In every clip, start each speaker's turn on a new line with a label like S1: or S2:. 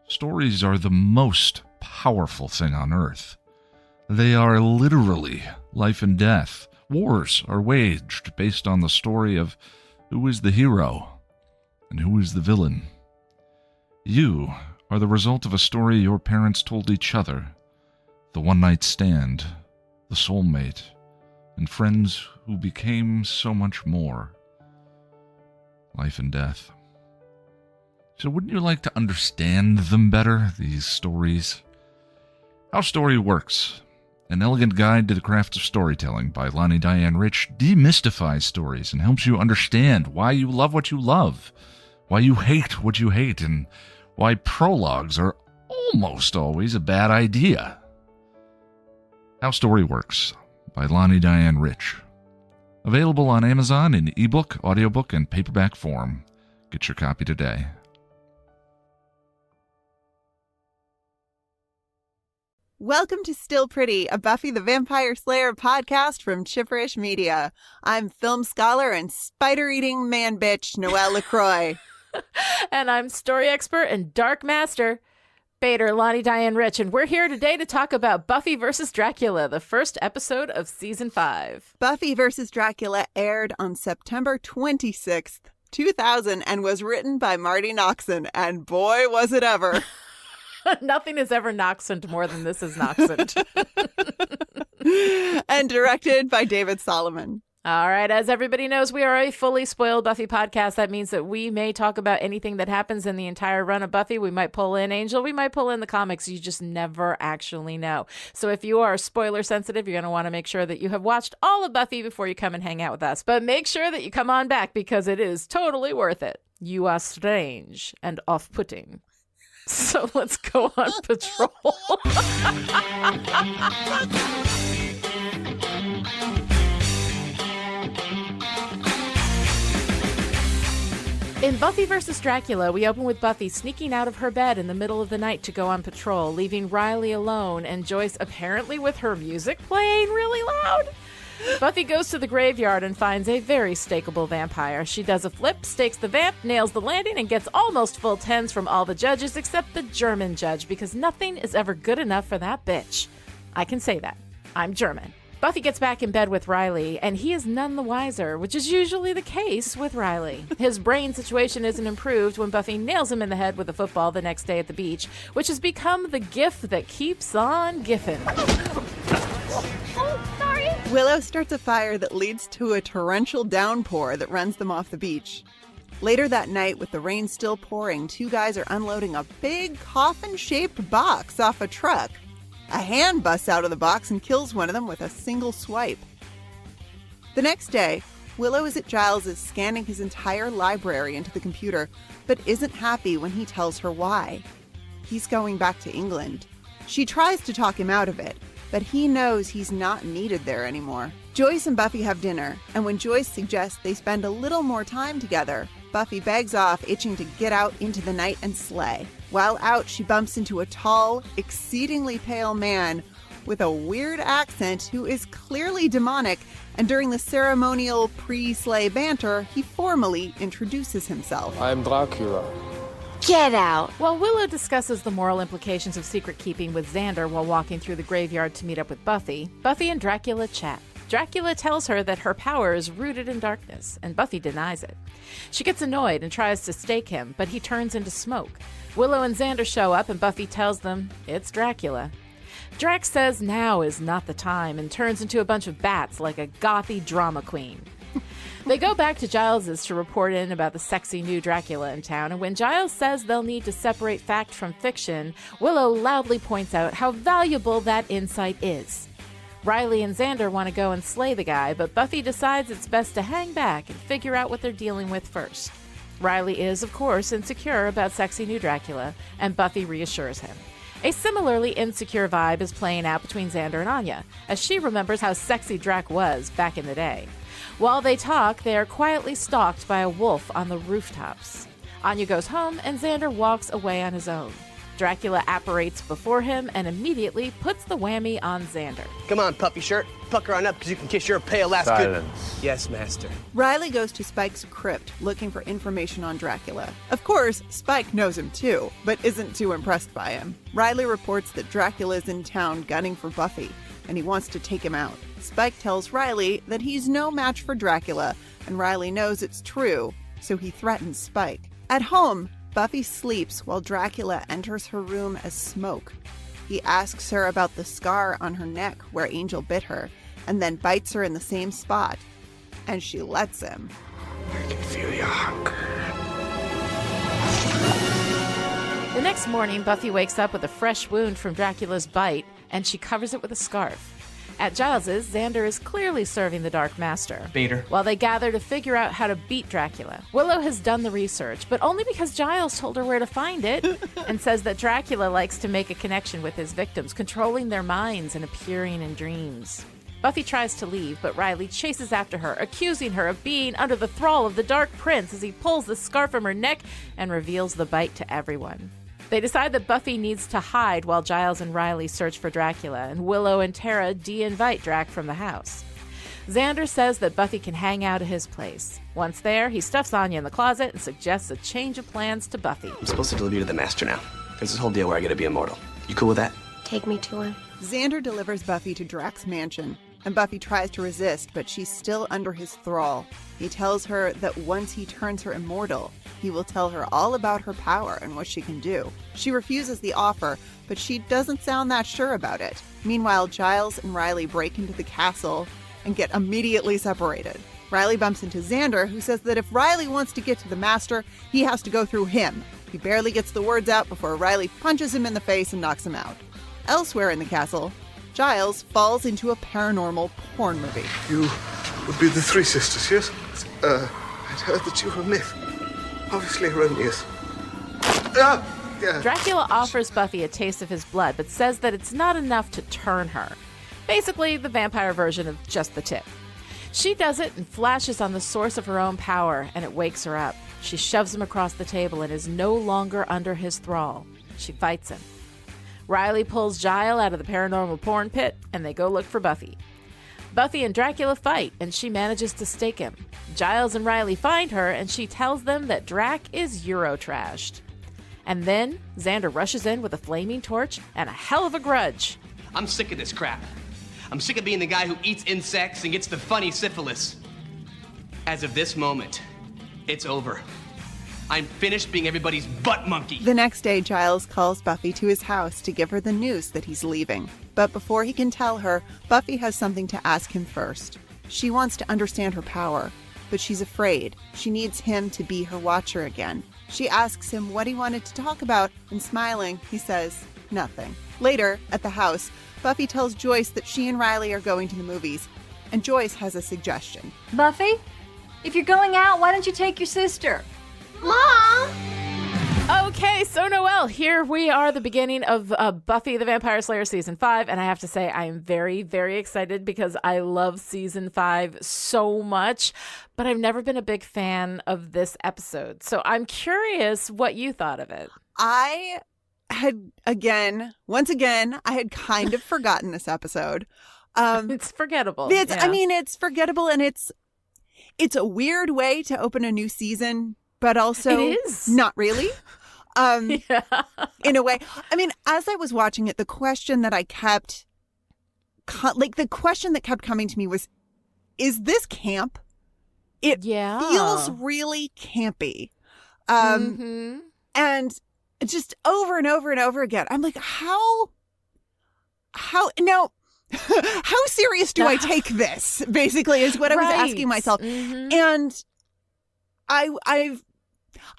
S1: Stories are the most powerful thing on earth. They are literally life and death. Wars are waged based on the story of who is the hero and who is the villain. You are the result of a story your parents told each other, the one-night stand, the soulmate, and friends who became so much more. Life and death. So wouldn't you like to understand them better, these stories? How Story Works, an elegant guide to the craft of storytelling by Lani Diane Rich, demystifies stories and helps you understand why you love what you love, why you hate what you hate, and why prologues are almost always a bad idea. How Story Works by Lani Diane Rich. Available on Amazon in ebook, audiobook, and paperback form. Get your copy today.
S2: Welcome to Still Pretty, a Buffy the Vampire Slayer podcast from Chipperish Media. I'm film scholar and spider-eating man-bitch Noelle LaCroix.
S3: And I'm story expert and dark master, Bader Lani Diane Rich, and we're here today to talk about Buffy vs. Dracula, the first episode of Season 5.
S2: Buffy vs. Dracula aired on September 26th, 2000, and was written by Marty Noxon, and boy, was it ever.
S3: Nothing is ever Noxent more than this is Noxent.
S2: And directed by David Solomon.
S3: All right, as everybody knows, we are a fully spoiled Buffy podcast. That means that we may talk about anything that happens in the entire run of Buffy. We might pull in Angel. We might pull in the comics. You just never actually know. So if you are spoiler sensitive, you're going to want to make sure that you have watched all of Buffy before you come and hang out with us. But make sure that you come on back because it is totally worth it. You are strange and off-putting. So let's go on patrol. In Buffy vs. Dracula, we open with Buffy sneaking out of her bed in the middle of the night to go on patrol, leaving Riley alone and Joyce apparently with her music playing really loud. Buffy goes to the graveyard and finds a very stakeable vampire. She does a flip, stakes the vamp, nails the landing, and gets almost full 10s from all the judges except the German judge, because nothing is ever good enough for that bitch. I can say that. I'm German. Buffy gets back in bed with Riley, and he is none the wiser, which is usually the case with Riley. His brain situation isn't improved when Buffy nails him in the head with a football the next day at the beach, which has become the gift that keeps on giffin'.
S4: Oh, sorry.
S2: Willow starts a fire that leads to a torrential downpour that runs them off the beach. Later that night, with the rain still pouring, two guys are unloading a big coffin-shaped box off a truck. A hand busts out of the box and kills one of them with a single swipe. The next day, Willow is at Giles's scanning his entire library into the computer, but isn't happy when he tells her why. He's going back to England. She tries to talk him out of it, but he knows he's not needed there anymore. Joyce and Buffy have dinner, and when Joyce suggests they spend a little more time together, Buffy begs off, itching to get out into the night and slay. While out, she bumps into a tall, exceedingly pale man with a weird accent who is clearly demonic, and during the ceremonial pre-slay banter, he formally introduces himself.
S5: I'm Dracula.
S4: Get out.
S3: While Willow discusses the moral implications of secret keeping with Xander while walking through the graveyard to meet up with Buffy, Buffy and Dracula chat. Dracula tells her that her power is rooted in darkness, and Buffy denies it. She gets annoyed and tries to stake him, but he turns into smoke. Willow and Xander show up, and Buffy tells them it's Dracula. Drax says now is not the time and turns into a bunch of bats like a gothy drama queen. They go back to Giles's to report in about the sexy new Dracula in town, and when Giles says they'll need to separate fact from fiction, Willow loudly points out how valuable that insight is. Riley and Xander want to go and slay the guy, but Buffy decides it's best to hang back and figure out what they're dealing with first. Riley is, of course, insecure about sexy new Dracula, and Buffy reassures him. A similarly insecure vibe is playing out between Xander and Anya, as she remembers how sexy Drac was back in the day. While they talk, they are quietly stalked by a wolf on the rooftops. Anya goes home, and Xander walks away on his own. Dracula apparates before him and immediately puts the whammy on Xander.
S5: Come on, puppy shirt. Pucker on up because you can kiss your pale ass good.
S6: Silence.
S5: Yes, master.
S2: Riley goes to Spike's crypt looking for information on Dracula. Of course, Spike knows him too, but isn't too impressed by him. Riley reports that Dracula's in town gunning for Buffy, and he wants to take him out. Spike tells Riley that he's no match for Dracula, and Riley knows it's true, so he threatens Spike. At home, Buffy sleeps while Dracula enters her room as smoke. He asks her about the scar on her neck where Angel bit her, and then bites her in the same spot. And she lets him.
S6: I can feel your hunger.
S3: The next morning, Buffy wakes up with a fresh wound from Dracula's bite, and she covers it with a scarf. At Giles's, Xander is clearly serving the Dark Master.
S5: Bader.
S3: While they gather to figure out how to beat Dracula. Willow has done the research, but only because Giles told her where to find it, and says that Dracula likes to make a connection with his victims, controlling their minds and appearing in dreams. Buffy tries to leave, but Riley chases after her, accusing her of being under the thrall of the Dark Prince as he pulls the scarf from her neck and reveals the bite to everyone. They decide that Buffy needs to hide while Giles and Riley search for Dracula, and Willow and Tara de-invite Drac from the house. Xander says that Buffy can hang out at his place. Once there, he stuffs Anya in the closet and suggests a change of plans to Buffy.
S5: I'm supposed to deliver you to the master now. There's this whole deal where I get to be immortal. You cool with that?
S4: Take me to him.
S2: Xander delivers Buffy to Drac's mansion, and Buffy tries to resist, but she's still under his thrall. He tells her that once he turns her immortal, he will tell her all about her power and what she can do. She refuses the offer, but she doesn't sound that sure about it. Meanwhile, Giles and Riley break into the castle and get immediately separated. Riley bumps into Xander, who says that if Riley wants to get to the Master, he has to go through him. He barely gets the words out before Riley punches him in the face and knocks him out. Elsewhere in the castle, Giles falls into a paranormal porn movie.
S6: You would be the three sisters, yes? I'd heard that you were a myth. Obviously erroneous. Yeah.
S3: Dracula offers Buffy a taste of his blood, but says that it's not enough to turn her. Basically, the vampire version of just the tip. She does it and flashes on the source of her own power, and it wakes her up. She shoves him across the table and is no longer under his thrall. She fights him. Riley pulls Giles out of the paranormal porn pit, and they go look for Buffy. Buffy and Dracula fight, and she manages to stake him. Giles and Riley find her, and she tells them that Drac is Eurotrashed. And then Xander rushes in with a flaming torch and a hell of a grudge.
S5: I'm sick of this crap. I'm sick of being the guy who eats insects and gets the funny syphilis. As of this moment, it's over. I'm finished being everybody's butt monkey.
S2: The next day, Giles calls Buffy to his house to give her the news that he's leaving. But before he can tell her, Buffy has something to ask him first. She wants to understand her power, but she's afraid. She needs him to be her watcher again. She asks him what he wanted to talk about, and smiling, he says, nothing. Later, at the house, Buffy tells Joyce that she and Riley are going to the movies, and Joyce has a suggestion.
S7: Buffy, if you're going out, why don't you take your sister?
S4: Mom!
S3: Okay, so Noelle, here we are, the beginning of Buffy the Vampire Slayer Season 5, and I have to say I am very, very excited because I love Season 5 so much, but I've never been a big fan of this episode. So I'm curious what you thought of it.
S2: I had, once again, I had kind of forgotten this episode.
S3: It's forgettable.
S2: I mean, it's forgettable, and it's a weird way to open a new season, but also
S3: it is.
S2: Not really.
S3: Yeah.
S2: In a way. I mean, as I was watching it, the question that I kept, the question that kept coming to me was, is this camp? It feels really campy. And just over and over and over again, I'm like, how serious do I take this? Basically, is what I was asking myself. And I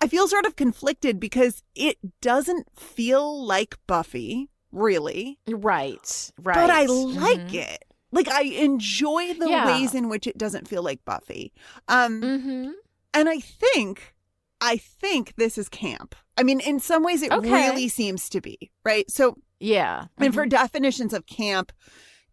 S2: feel sort of conflicted because it doesn't feel like Buffy, really.
S3: Right.
S2: But I like it. Like, I enjoy the ways in which it doesn't feel like Buffy. And I think this is camp. I mean, in some ways it really seems to be, right? So,
S3: yeah.
S2: And for definitions of camp,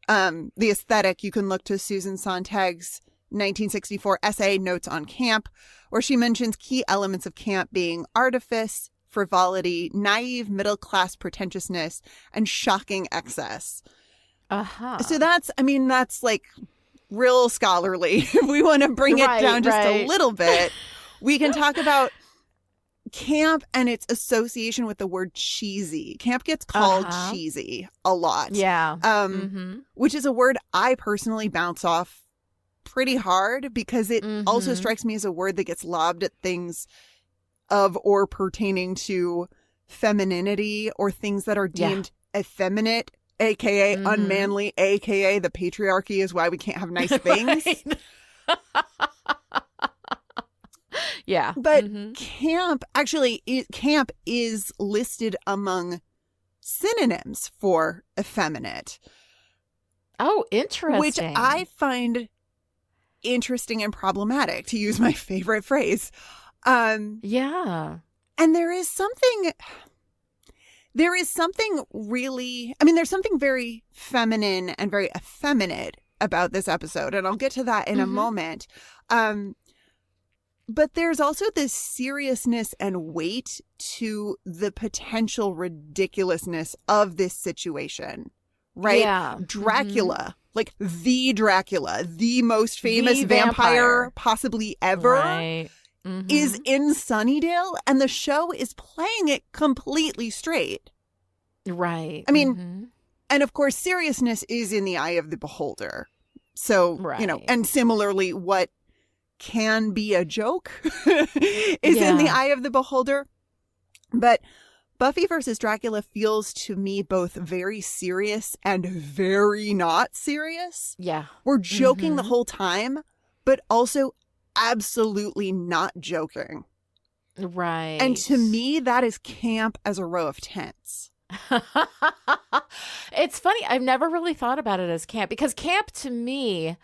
S2: the aesthetic, you can look to Susan Sontag's 1964 essay, Notes on Camp, where she mentions key elements of camp being artifice, frivolity, naive middle-class pretentiousness, and shocking excess. So that's like real scholarly. If we want to bring it down just a little bit, we can talk about camp and its association with the word cheesy. Camp gets called cheesy a lot.
S3: Yeah.
S2: Which is a word I personally bounce off pretty hard because it also strikes me as a word that gets lobbed at things of or pertaining to femininity or things that are deemed effeminate, aka unmanly, aka the patriarchy is why we can't have nice things.
S3: Yeah.
S2: But camp is listed among synonyms for effeminate.
S3: Oh, interesting.
S2: Which I find interesting and problematic, to use my favorite phrase.
S3: Yeah.
S2: And there's something really, there's something very feminine and very effeminate about this episode. And I'll get to that in a moment. But there's also this seriousness and weight to the potential ridiculousness of this situation, right?
S3: Yeah.
S2: Dracula, like the Dracula, the most famous vampire possibly ever, is in Sunnydale, and the show is playing it completely straight.
S3: Right.
S2: And of course, seriousness is in the eye of the beholder. So, and similarly, what can be a joke is in the eye of the beholder. But Buffy versus Dracula feels to me both very serious and very not serious.
S3: Yeah.
S2: We're joking the whole time, but also absolutely not joking.
S3: Right.
S2: And to me, that is camp as a row of tents.
S3: It's funny. I've never really thought about it as camp, because camp to me,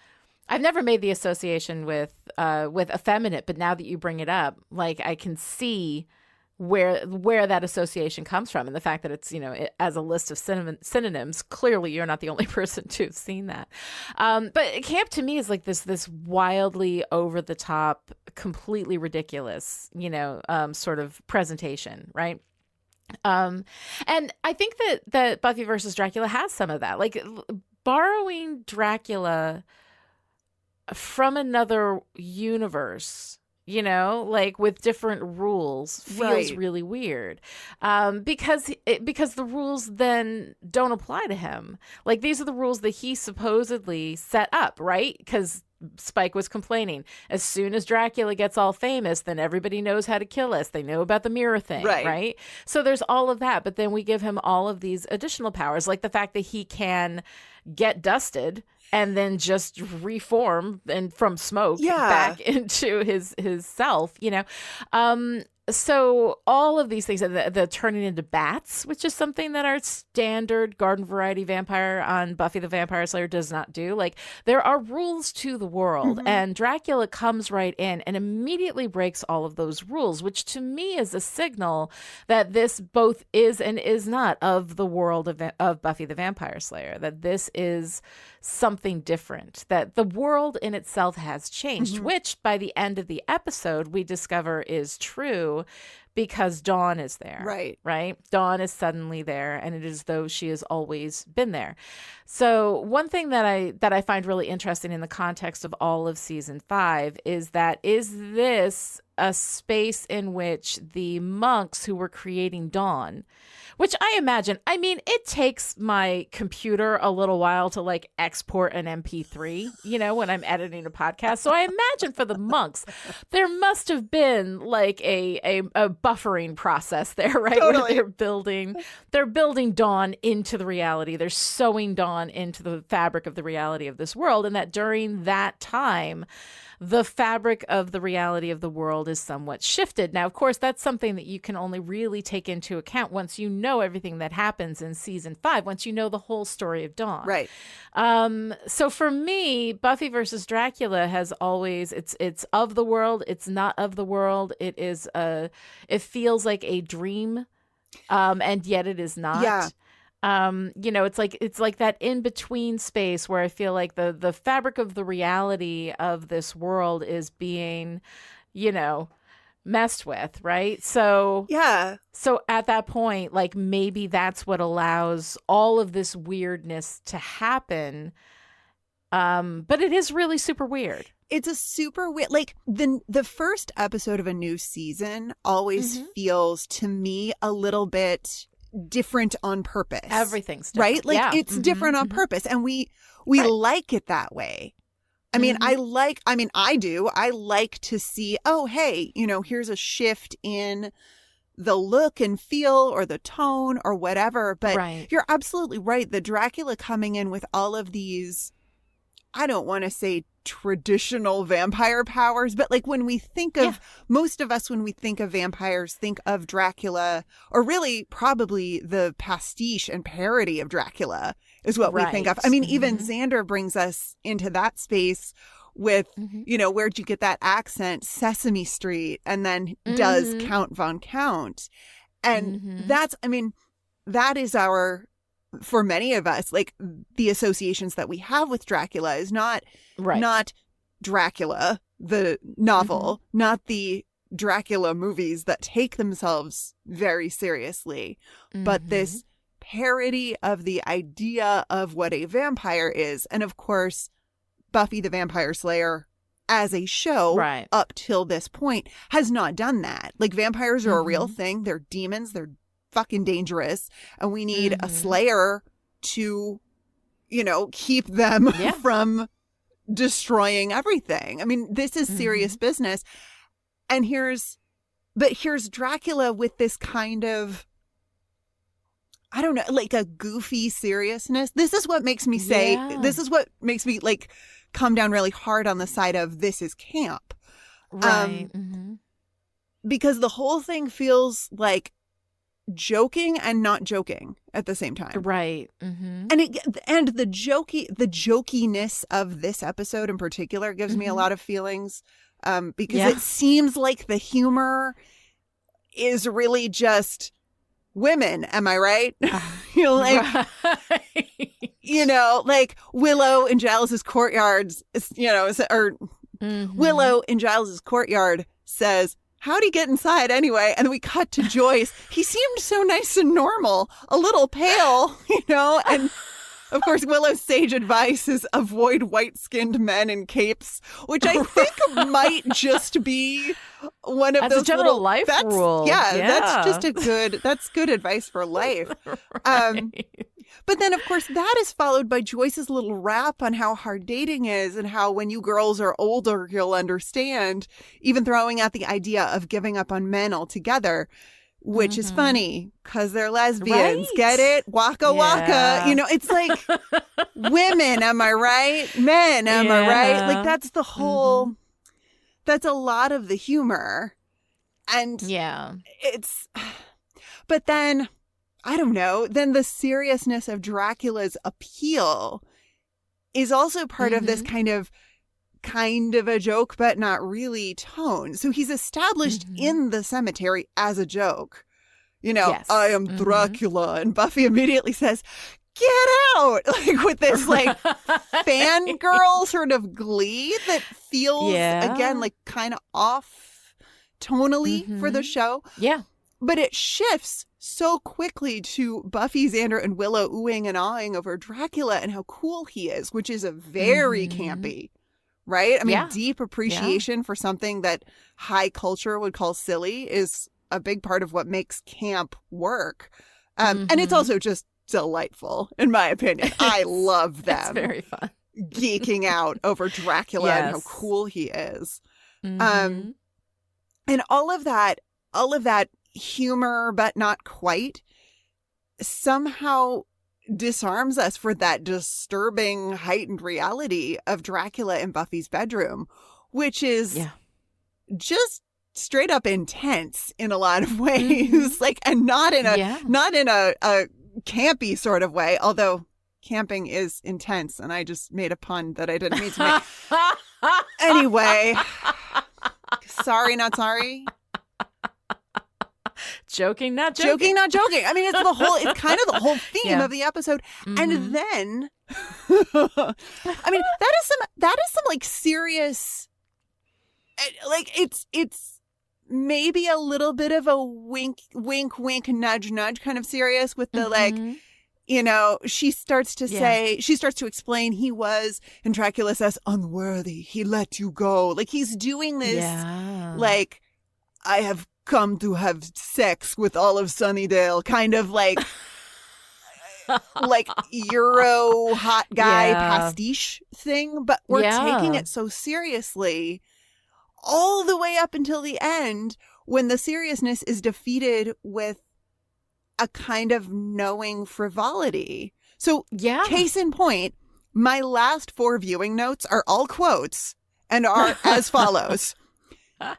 S3: I've never made the association with effeminate, but now that you bring it up, like I can see where that association comes from, and the fact that it's, as a list of synonyms, clearly you're not the only person to have seen that. But camp to me is like this wildly over the top, completely ridiculous, sort of presentation, right? And I think that Buffy versus Dracula has some of that, like borrowing Dracula from another universe, like with different rules, feels really weird, because the rules then don't apply to him. Like, these are the rules that he supposedly set up, right? Because Spike was complaining, as soon as Dracula gets all famous, then everybody knows how to kill us. They know about the mirror thing, right? So there's all of that, but then we give him all of these additional powers, like the fact that he can get dusted and then just reform and from smoke back into his self, So all of these things, the turning into bats, which is something that our standard garden variety vampire on Buffy the Vampire Slayer does not do. Like, there are rules to the world, and Dracula comes right in and immediately breaks all of those rules, which to me is a signal that this both is and is not of the world of Buffy the Vampire Slayer, that this is something different, that the world in itself has changed, which by the end of the episode we discover is true, because Dawn is there. Right? Dawn is suddenly there, and it is as though she has always been there. So one thing that I find really interesting in the context of all of season 5 is this a space in which the monks who were creating Dawn, which I imagine, it takes my computer a little while to like export an MP3, when I'm editing a podcast. So I imagine for the monks, there must have been like a buffering process there, right?
S2: Totally.
S3: Where they're building Dawn into the reality. They're sewing Dawn into the fabric of the reality of this world. And that during that time, the fabric of the reality of the world is somewhat shifted. Now, of course, that's something that you can only really take into account once you know everything that happens in season 5, once you know the whole story of Dawn.
S2: Right.
S3: So for me, Buffy versus Dracula has always, it's of the world, it's not of the world. It feels like a dream, and yet it is not.
S2: Yeah.
S3: It's like that in between space where I feel like the fabric of the reality of this world is being, messed with, right? So
S2: Yeah.
S3: So at that point, like maybe that's what allows all of this weirdness to happen. But it is really super weird.
S2: It's a super weird, like the first episode of a new season always feels to me a little bit different on purpose.
S3: Everything's different.
S2: Right? Like it's different on purpose, and we like it that way. I mean, I do. I like to see, oh, hey, here's a shift in the look and feel or the tone or whatever. But you're absolutely right. The Dracula coming in with all of these, I don't want to say traditional vampire powers, but like when we think of, most of us, when we think of vampires, think of Dracula, or really probably the pastiche and parody of Dracula is what we think of. I mean, even Xander brings us into that space with, where'd you get that accent? Sesame Street, and then does Count Von Count. And that is for many of us, like the associations that we have with Dracula is not Dracula, the novel, not the Dracula movies that take themselves very seriously, but this parody of the idea of what a vampire is. And of course, Buffy the Vampire Slayer as a show up till this point has not done that. Like vampires are a real thing. They're demons. They're fucking dangerous. And we need a slayer to, keep them from destroying everything. I mean, this is serious business. And here's Dracula with this kind of, I don't know, like a goofy seriousness. This is what makes me say, this is what makes me like come down really hard on the side of this is camp. Right. Because the whole thing feels like joking and not joking at the same time. Right. And the jokiness of this episode in particular gives me a lot of feelings because it seems like the humor is really just women, am I right? Like Willow in Giles's courtyards, Willow in Giles's courtyard says, how'd he get inside anyway? And then we cut to Joyce. He seemed so nice and normal, a little pale, and of course, Willow's sage advice is avoid white-skinned men in capes, which I think might just be one of those
S3: a general life rule.
S2: Yeah, that's just that's good advice for life. But then, of course, that is followed by Joyce's little rap on how hard dating is and how when you girls are older, you'll understand, even throwing out the idea of giving up on men altogether. Which is funny because they're lesbians. Get it? Waka waka. It's like women, am I right? Men, am I right? Like that's the whole, that's a lot of the humor. And but then, I don't know, then the seriousness of Dracula's appeal is also part of this kind of a joke, but not really tone. So he's established in the cemetery as a joke. I am Dracula. And Buffy immediately says, get out! Like with this like fangirl sort of glee that feels, again, like kind of off tonally for the show. Yeah. But it shifts so quickly to Buffy, Xander, and Willow oohing and aahing over Dracula and how cool he is, which is a very campy. Right? I mean, deep appreciation for something that high culture would call silly is a big part of what makes camp work. And it's also just delightful, in my opinion. I love them. It's
S3: very fun.
S2: Geeking out over Dracula and how cool he is. And all of that humor, but not quite, somehow disarms us for that disturbing heightened reality of Dracula in Buffy's bedroom, which is just straight up intense in a lot of ways, like, and not in a campy sort of way, although camping is intense, and I just made a pun that I didn't mean to make. Anyway, sorry, not sorry.
S3: Joking, not joking.
S2: Joking, not joking. I mean, it's kind of the whole theme of the episode. And then, I mean, that is some like serious, like it's maybe a little bit of a wink, wink, wink, nudge, nudge kind of serious with the like, you know, she starts to explain he was, and Dracula says, unworthy, he let you go. Like he's doing this, like, I have come to have sex with all of Sunnydale, kind of like, like Euro hot guy pastiche thing. But we're taking it so seriously all the way up until the end when the seriousness is defeated with a kind of knowing frivolity. So case in point, my last 4 viewing notes are all quotes and are as follows.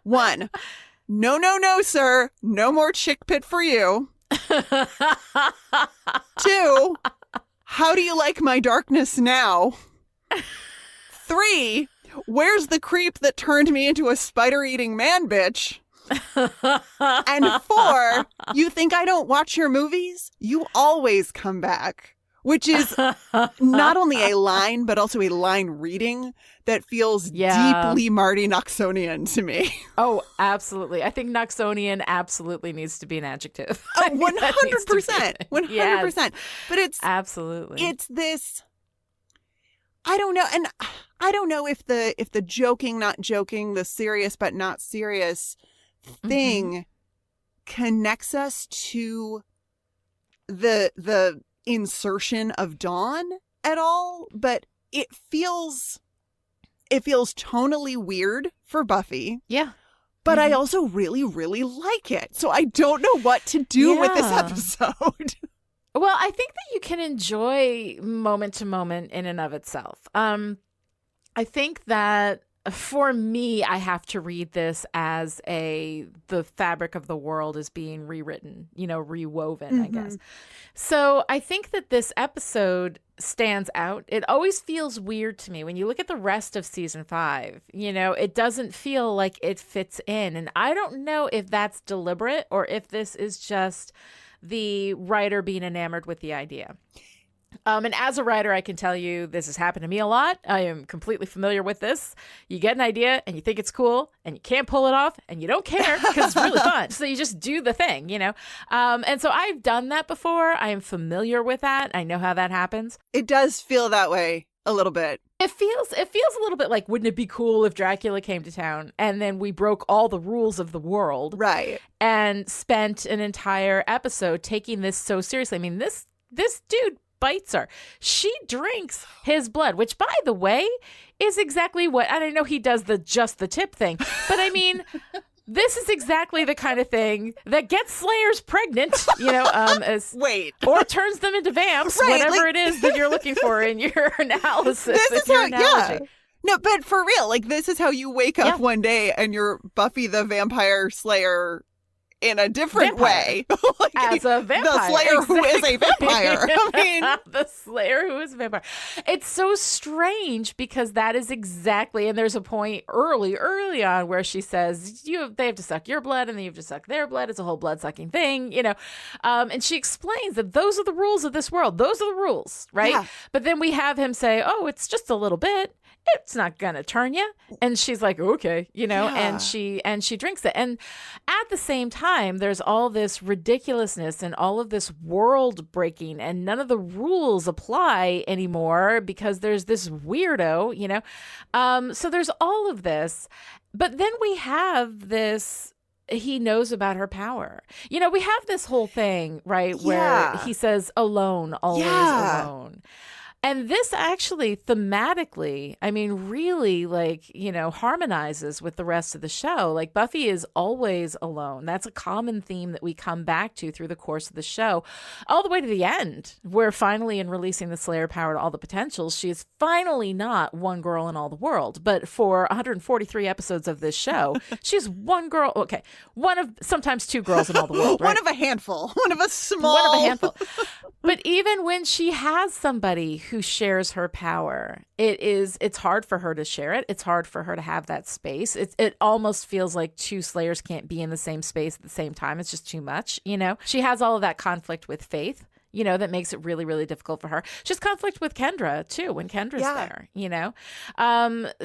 S2: 1, no, no, no, sir. No more chick pit for you. 2, how do you like my darkness now? 3, where's the creep that turned me into a spider-eating man bitch? And 4, you think I don't watch your movies? You always come back. Which is not only a line, but also a line reading that feels deeply Marty Knoxonian to me.
S3: Oh, absolutely. I think Knoxonian absolutely needs to be an adjective.
S2: Oh, 100%. 100%.
S3: Yes.
S2: But it's
S3: absolutely.
S2: It's this, I don't know. And I don't know if the joking, not joking, the serious but not serious thing connects us to the insertion of Dawn at all, but it feels tonally weird for Buffy.
S3: Yeah.
S2: But I also really, really like it. So I don't know what to do with this episode.
S3: Well, I think that you can enjoy moment to moment in and of itself. I think that for me, I have to read this as the fabric of the world is being rewritten, rewoven, I guess. So I think that this episode stands out. It always feels weird to me when you look at the rest of season 5, it doesn't feel like it fits in. And I don't know if that's deliberate or if this is just the writer being enamored with the idea. And as a writer, I can tell you this has happened to me a lot. I am completely familiar with this. You get an idea and you think it's cool and you can't pull it off and you don't care because it's really fun. So you just do the thing, And so I've done that before. I am familiar with that. I know how that happens.
S2: It does feel that way a little bit.
S3: It feels a little bit like, wouldn't it be cool if Dracula came to town and then we broke all the rules of the world,
S2: right? And
S3: spent an entire episode taking this so seriously. I mean, this dude bites her. She drinks his blood, which, by the way, is exactly what, and I know he does just the tip thing, but I mean, this is exactly the kind of thing that gets Slayers pregnant, or turns them into vamps, right, whatever it is that you're looking for in your analysis.
S2: This is how, No, but for real, this is how you wake up one day and you're Buffy the Vampire Slayer in a different way.
S3: As a vampire.
S2: The Slayer who is a vampire. I mean,
S3: the Slayer who is a vampire. It's so strange because that is exactly, and there's a point early on where she says, they have to suck your blood and then you have to suck their blood. It's a whole blood-sucking thing, And she explains that those are the rules of this world. Those are the rules, right? Yeah. But then we have him say, oh, it's just a little bit. It's not gonna turn you. And she's like, okay, and she drinks it. And at the same time, there's all this ridiculousness and all of this world breaking, and none of the rules apply anymore because there's this weirdo, So there's all of this. But then we have this, he knows about her power. We have this whole thing, right, where he says alone, always alone. And this actually thematically, I mean, really harmonizes with the rest of the show. Like, Buffy is always alone. That's a common theme that we come back to through the course of the show, all the way to the end, where finally in releasing the Slayer power to all the potentials, she is finally not one girl in all the world. But for 143 episodes of this show, she's one girl. Okay. One of sometimes two girls in all the world. Right?
S2: One of a handful. One of a small.
S3: One of a handful. But even when she has somebody who shares her power, it's hard for her to share it. It's hard for her to have that space. It almost feels like two Slayers can't be in the same space at the same time. It's just too much, She has all of that conflict with Faith, that makes it really, really difficult for her. She has conflict with Kendra, too, when Kendra's there,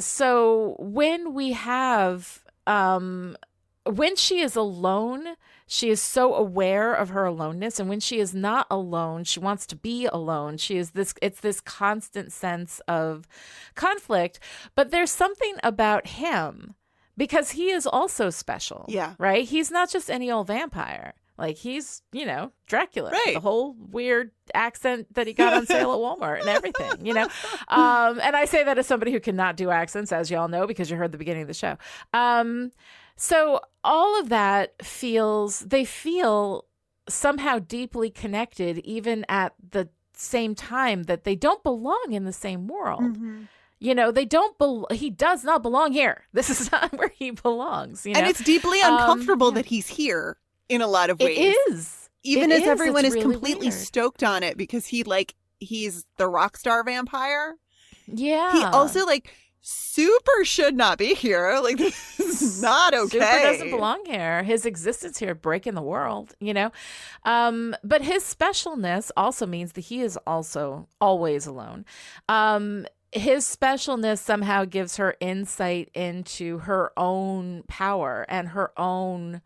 S3: So when we have when she is alone, she is so aware of her aloneness. And when she is not alone, she wants to be alone. It's this constant sense of conflict. But there's something about him because he is also special.
S2: Yeah.
S3: Right? He's not just any old vampire. Like, he's, Dracula. Right. The whole weird accent that he got on sale at Walmart and everything, And I say that as somebody who cannot do accents, as y'all know, because you heard the beginning of the show. So all of that they feel somehow deeply connected, even at the same time that they don't belong in the same world. Mm-hmm. They don't he does not belong here. This is not where he belongs. And
S2: it's deeply uncomfortable that he's here in a lot of ways.
S3: It is.
S2: Even as everyone is
S3: really
S2: completely
S3: weird.
S2: stoked on it because he's the rock star vampire.
S3: Yeah.
S2: He also super should not be here. This is not okay.
S3: Super doesn't belong here. His existence here breaking the world, But his specialness also means that he is also always alone. His specialness somehow gives her insight into her own power and her own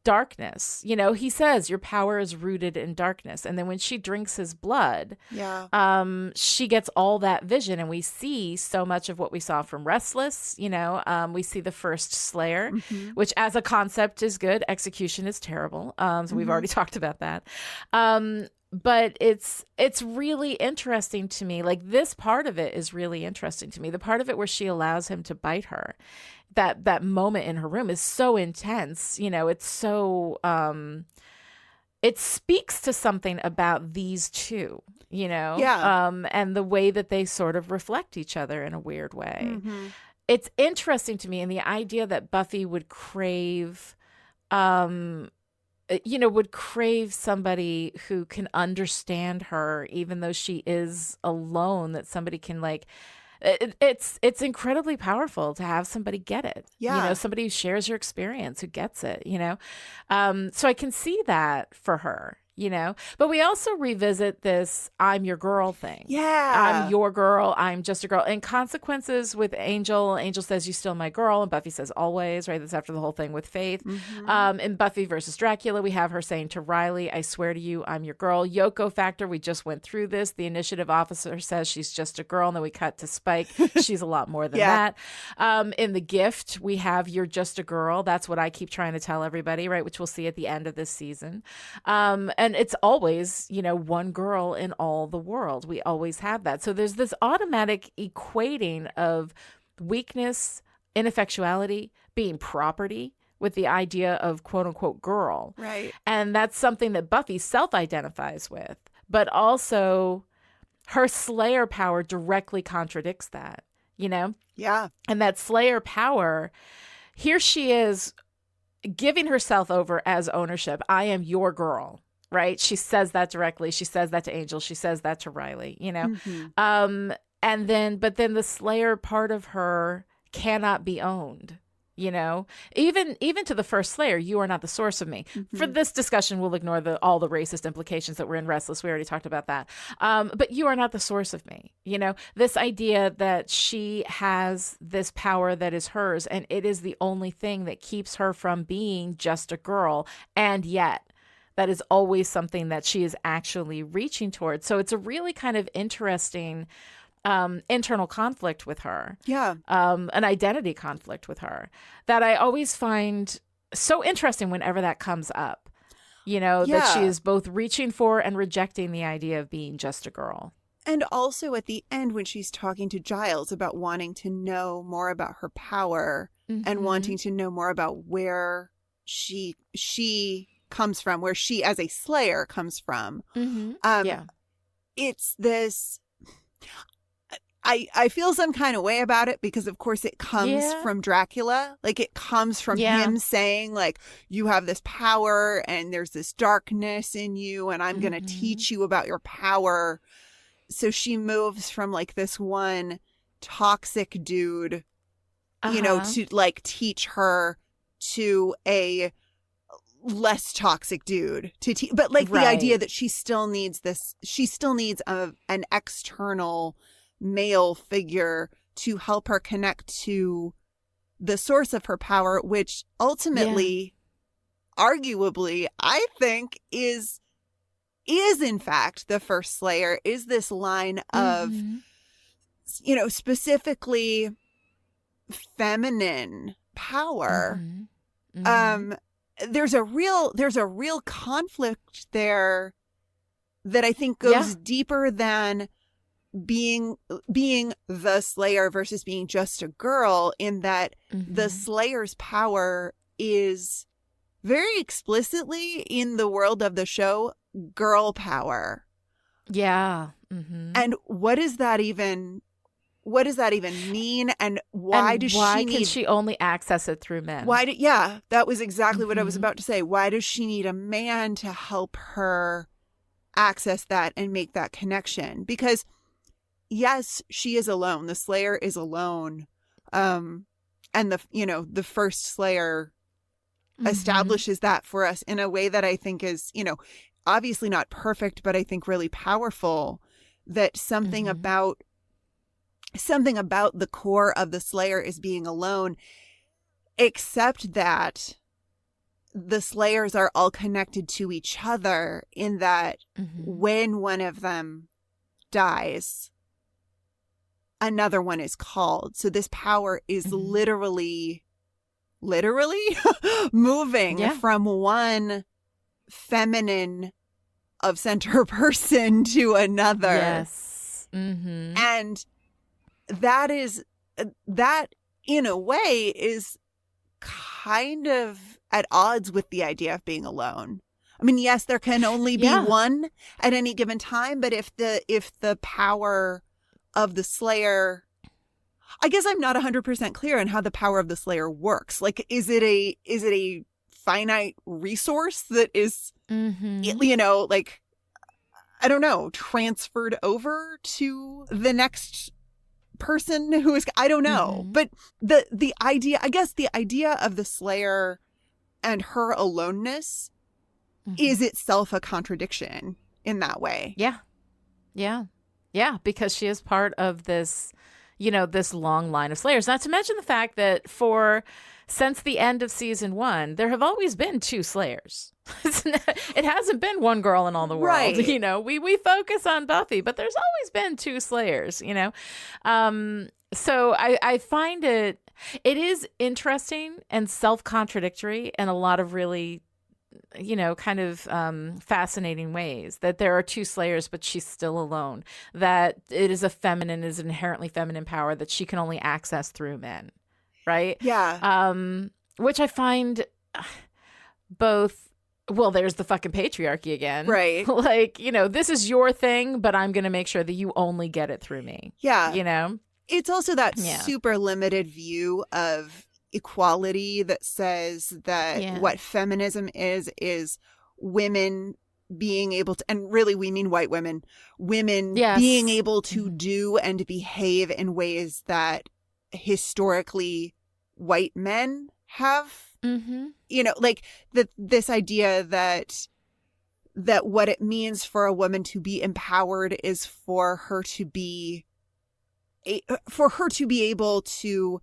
S3: darkness. He says your power is rooted in darkness. And then when she drinks his blood, she gets all that vision. And we see so much of what we saw from Restless. We see the first Slayer, which as a concept is good. Execution is terrible. So we've already talked about that. But it's really interesting to me. This part of it is really interesting to me. The part of it where she allows him to bite her, that moment in her room is so intense. It's so it speaks to something about these two, and the way that they sort of reflect each other in a weird way. Mm-hmm. It's interesting to me, and the idea that Buffy would crave somebody who can understand her, even though she is alone, that somebody can it's incredibly powerful to have somebody get it. Yeah. Somebody who shares your experience, who gets it, So I can see that for her. But we also revisit this I'm your girl thing.
S2: Yeah.
S3: I'm your girl. I'm just a girl. And consequences with Angel. Angel says, you still my girl. And Buffy says, always, right? That's after the whole thing with Faith. Mm-hmm. In Buffy versus Dracula, we have her saying to Riley, I swear to you, I'm your girl. Yoko factor. We just went through this. The initiative officer says she's just a girl. And then we cut to Spike. She's a lot more than that. In The Gift, we have you're just a girl. That's what I keep trying to tell everybody, right? Which we'll see at the end of this season. And it's always, one girl in all the world. We always have that. So there's this automatic equating of weakness, ineffectuality, being property with the idea of quote unquote girl.
S2: Right.
S3: And that's something that Buffy self-identifies with, but also her Slayer power directly contradicts that,
S2: Yeah.
S3: And that Slayer power, here she is giving herself over as ownership. I am your girl. Right. She says that directly. She says that to Angel. She says that to Riley, Mm-hmm. But then the Slayer part of her cannot be owned, even to the first Slayer, you are not the source of me. Mm-hmm. For this discussion, we'll ignore all the racist implications that were in Restless. We already talked about that. But you are not the source of me. This idea that she has this power that is hers, and it is the only thing that keeps her from being just a girl. And yet, that is always something that she is actually reaching towards. So it's a really kind of interesting internal conflict with her. Yeah. An identity conflict with her that I always find so interesting whenever that comes up. That she is both reaching for and rejecting the idea of being just a girl.
S2: And also at the end when she's talking to Giles about wanting to know more about her power and wanting to know more about where she comes from, where she as a Slayer comes from. It's this, I feel some kind of way about it because of course it comes from Dracula. It comes from him saying you have this power and there's this darkness in you and I'm going to teach you about your power. So she moves from this one toxic dude, to teach her to a less toxic dude but the idea that she still needs an external male figure to help her connect to the source of her power, which ultimately, arguably, I think is in fact the first Slayer, is this line of, you know, specifically feminine power. There's a real conflict there that I think goes deeper than being the Slayer versus being just a girl, in that the Slayer's power is very explicitly, in the world of the show, girl power.
S3: Yeah.
S2: And what does that even mean? And why
S3: can she only access it through men?
S2: That was exactly what I was about to say. Why does she need a man to help her access that and make that connection? Because yes, she is alone. The Slayer is alone. And the first Slayer establishes that for us in a way that I think is, you know, obviously not perfect, but I think really powerful, that something about the core of the Slayer is being alone, except that the Slayers are all connected to each other, in that when one of them dies, another one is called. So this power is literally moving from one feminine of center person to another.
S3: Yes.
S2: And that in a way is kind of at odds with the idea of being alone. I mean, yes, there can only be one at any given time, but if the power of the Slayer, I guess I'm not 100% clear on how the power of the Slayer works. Like, is it a finite resource that is, you know, like, I don't know, transferred over to the next person who is, I don't know. But the idea, I guess the idea of the Slayer and her aloneness is itself a contradiction in that way.
S3: Yeah, because she is part of this, you know, this long line of Slayers. Not to mention the fact that since the end of season 1, there have always been 2 Slayers. It hasn't been one girl in all the world.
S2: Right.
S3: You know, we focus on Buffy, but there's always been 2 Slayers, you know. So I find it is interesting and self-contradictory in a lot of really, you know, kind of fascinating ways, that there are 2 Slayers, but she's still alone, that it is inherently feminine power that she can only access through men. Right.
S2: Yeah.
S3: Which I find both, well, there's the fucking patriarchy again.
S2: Right.
S3: Like, you know, this is your thing, but I'm going to make sure that you only get it through me.
S2: Yeah.
S3: You know,
S2: it's also that super limited view of equality that says that what feminism is women being able to, and really we mean white women being able to do and behave in ways that historically white men have, you know, like this idea that what it means for a woman to be empowered is for her to be able to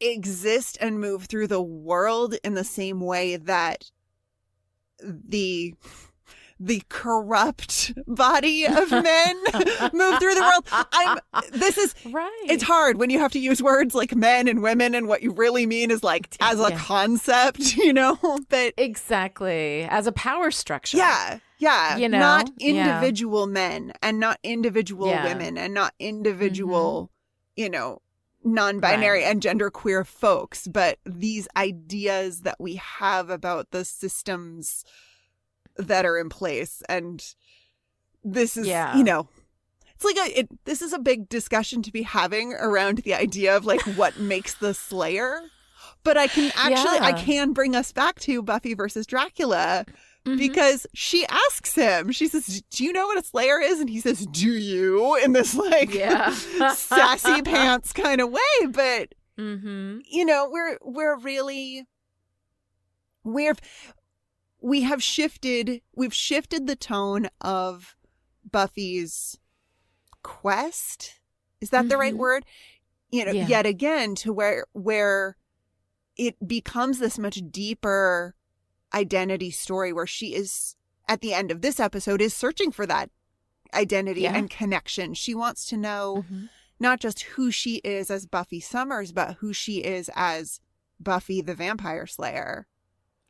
S2: exist and move through the world in the same way that the corrupt body of men move through the world. It's hard when you have to use words like men and women, and what you really mean is like as a concept, you know, but
S3: exactly, as a power structure.
S2: Yeah.
S3: You know,
S2: not individual men and not individual women and not individual, you know, non-binary and genderqueer folks, but these ideas that we have about the systems that are in place. And this is, you know, it's like this is a big discussion to be having around the idea of like what makes the Slayer. But I can actually, I can bring us back to Buffy versus Dracula, because she asks him, she says, do you know what a Slayer is? And he says, do you? In this like sassy pants kind of way. But, you know, we've shifted the tone of Buffy's quest. Is that the right word? yet again to where it becomes this much deeper identity story where she is, at the end of this episode, is searching for that identity and connection. She wants to know not just who she is as Buffy Summers, but who she is as Buffy the Vampire Slayer.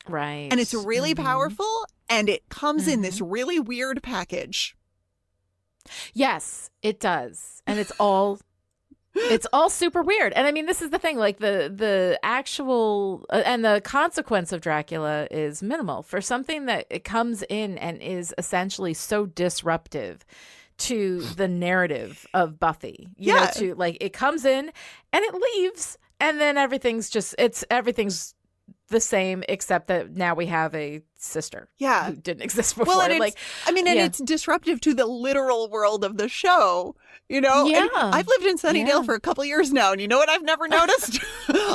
S3: Right.
S2: And it's really powerful, and it comes in this really weird package.
S3: Yes, it does. And it's all super weird. And I mean, this is the thing, like the actual and the consequence of Dracula is minimal for something that it comes in and is essentially so disruptive to the narrative of Buffy. You know, to like, it comes in and it leaves, and then everything's the same, except that now we have a sister who didn't exist before.
S2: Well, and it's disruptive to the literal world of the show, you know?
S3: Yeah.
S2: And I've lived in Sunnydale for a couple years now, and you know what I've never noticed?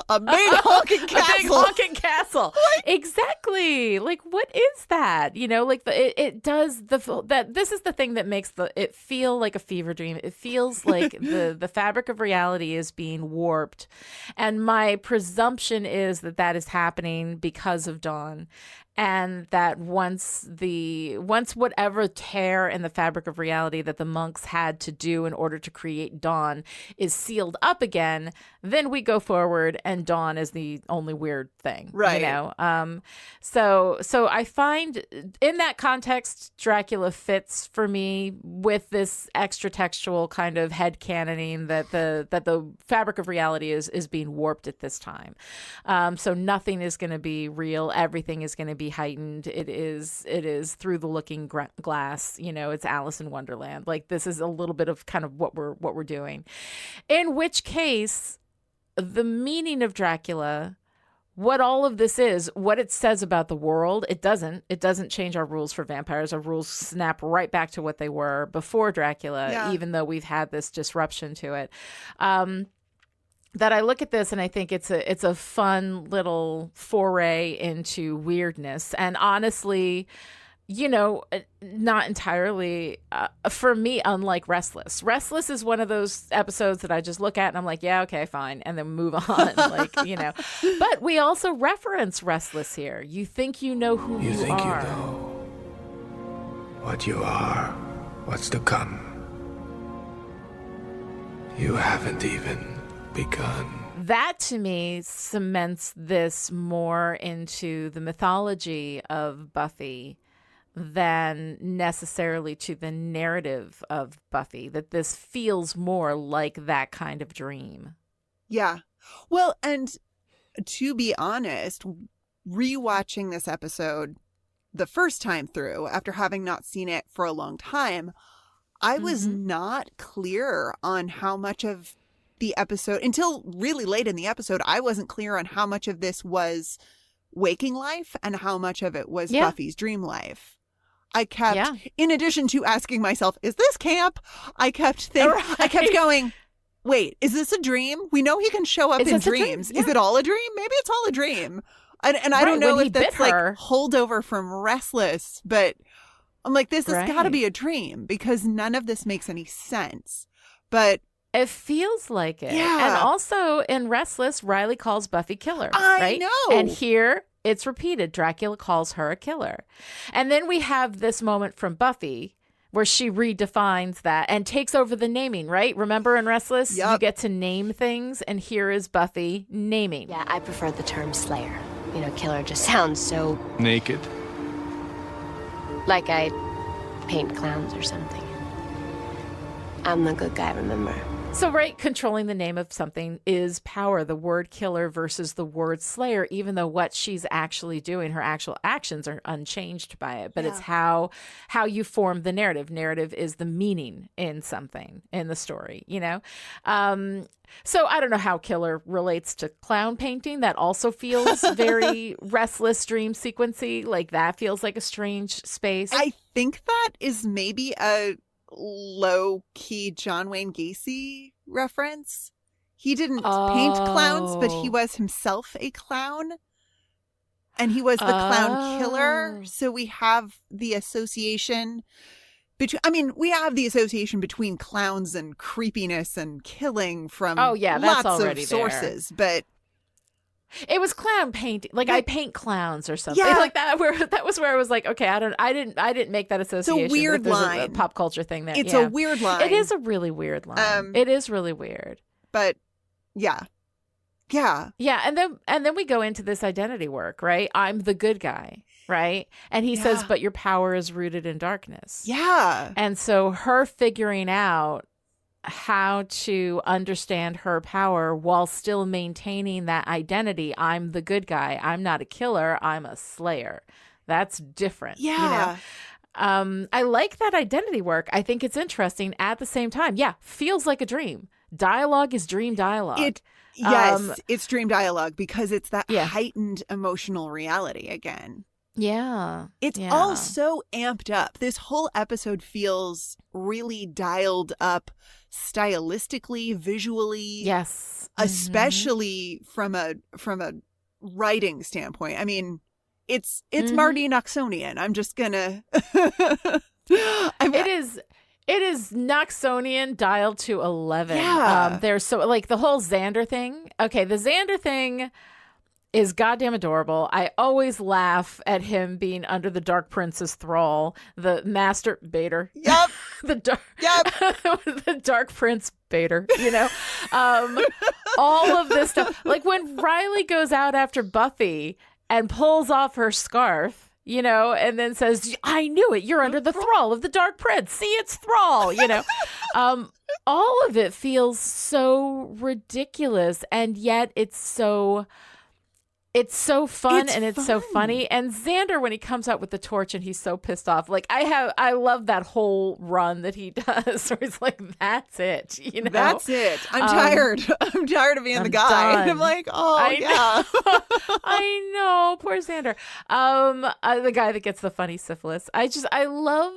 S2: A big honking castle.
S3: A big honking castle. Exactly. Like, what is that? You know, like it does this is the thing that makes it feel like a fever dream. It feels like the fabric of reality is being warped. And my presumption is that is happening because of Dawn. And that once whatever tear in the fabric of reality that the monks had to do in order to create Dawn is sealed up again, then we go forward and Dawn is the only weird thing. Right. You know? So I find in that context, Dracula fits for me with this extra textual kind of headcanoning that the fabric of reality is being warped at this time. So nothing is going to be real. Everything is going to be heightened. It is through the looking glass. You know, it's Alice in Wonderland. Like, this is a little bit of kind of what we're doing. In which case, the meaning of Dracula, what all of this is, what it says about the world, it doesn't change our rules for vampires. Our rules snap right back to what they were before Dracula, even though we've had this disruption to it. That I look at this and I think it's a fun little foray into weirdness. And honestly, you know, not entirely, for me, unlike Restless. Restless is one of those episodes that I just look at and I'm like, yeah, okay, fine, and then move on, like, you know. But we also reference Restless here. You think you know who you
S8: think
S3: are.
S8: You know what you are, what's to come. You haven't even begun.
S3: That to me cements this more into the mythology of Buffy than necessarily to the narrative of Buffy, that this feels more like that kind of dream.
S2: Yeah. Well, and to be honest, rewatching this episode the first time through, after having not seen it for a long time, I was not clear on how much of the episode, until really late in the episode, I wasn't clear on how much of this was waking life and how much of it was Buffy's dream life. I kept, in addition to asking myself, is this camp? I kept going, wait, is this a dream? We know he can show up in dreams. Is it all a dream? Maybe it's all a dream. And I don't know if that's like holdover from Restless, but I'm like, this has got to be a dream because none of this makes any sense. But
S3: it feels like it. Yeah. And also in Restless, Riley calls Buffy killer. I know. And here it's repeated. Dracula calls her a killer. And then we have this moment from Buffy where she redefines that and takes over the naming, right? Remember in Restless, you get to name things, and here is Buffy naming.
S4: Yeah, I prefer the term slayer. You know, killer just sounds so...
S8: naked.
S4: Like I paint clowns or something. I'm the good guy, remember?
S3: So, right, controlling the name of something is power. The word killer versus the word slayer, even though what she's actually doing, her actual actions are unchanged by it. But it's how you form the narrative. Narrative is the meaning in something, in the story, you know? So I don't know how killer relates to clown painting. That also feels very Restless dream sequency. Like that feels like a strange space.
S2: I think that is maybe a low-key John Wayne Gacy reference. He didn't paint clowns, but he was himself a clown. And he was the clown killer. So we have the association we have the association between clowns and creepiness and killing from
S3: that's
S2: lots
S3: already
S2: of sources, but
S3: it was clown painting. Like I paint clowns or something
S2: Yeah.
S3: like that. That was where I was like, okay, I didn't make that association.
S2: It's a weird
S3: There's
S2: line.
S3: A pop culture thing there.
S2: It's a weird line.
S3: It is a really weird line. It is really weird.
S2: But yeah.
S3: Yeah, and then we go into this identity work, right? I'm the good guy, right? And he says, but your power is rooted in darkness.
S2: Yeah.
S3: And so her figuring out how to understand her power while still maintaining that identity. I'm the good guy. I'm not a killer. I'm a slayer. That's different.
S2: Yeah.
S3: I like that identity work. I think it's interesting. At the same time, feels like a dream. Dialogue is dream dialogue.
S2: It's dream dialogue because it's that heightened emotional reality again.
S3: Yeah.
S2: It's all so amped up. This whole episode feels really dialed up stylistically, visually.
S3: Yes.
S2: Especially from a writing standpoint. I mean, it's Marty Noxonian. I'm just gonna
S3: It is Noxonian dialed to 11.
S2: Yeah.
S3: There's so like the whole Xander thing. Okay, the Xander thing is goddamn adorable. I always laugh at him being under the Dark Prince's thrall, the master Bader.
S2: Yep.
S3: The Dark Prince Bader, all of this stuff. Like when Riley goes out after Buffy and pulls off her scarf, and then says, I knew it. You're under the thrall of the Dark Prince. See, it's thrall, all of it feels so ridiculous. And yet it's so fun and it's so funny. And Xander, when he comes out with the torch and he's so pissed off, like I love that whole run that he does where he's like, that's it.
S2: That's it. I'm tired. I'm tired of being the guy.
S3: Done.
S2: I'm like, yeah.
S3: I know. Poor Xander. The guy that gets the funny syphilis. I love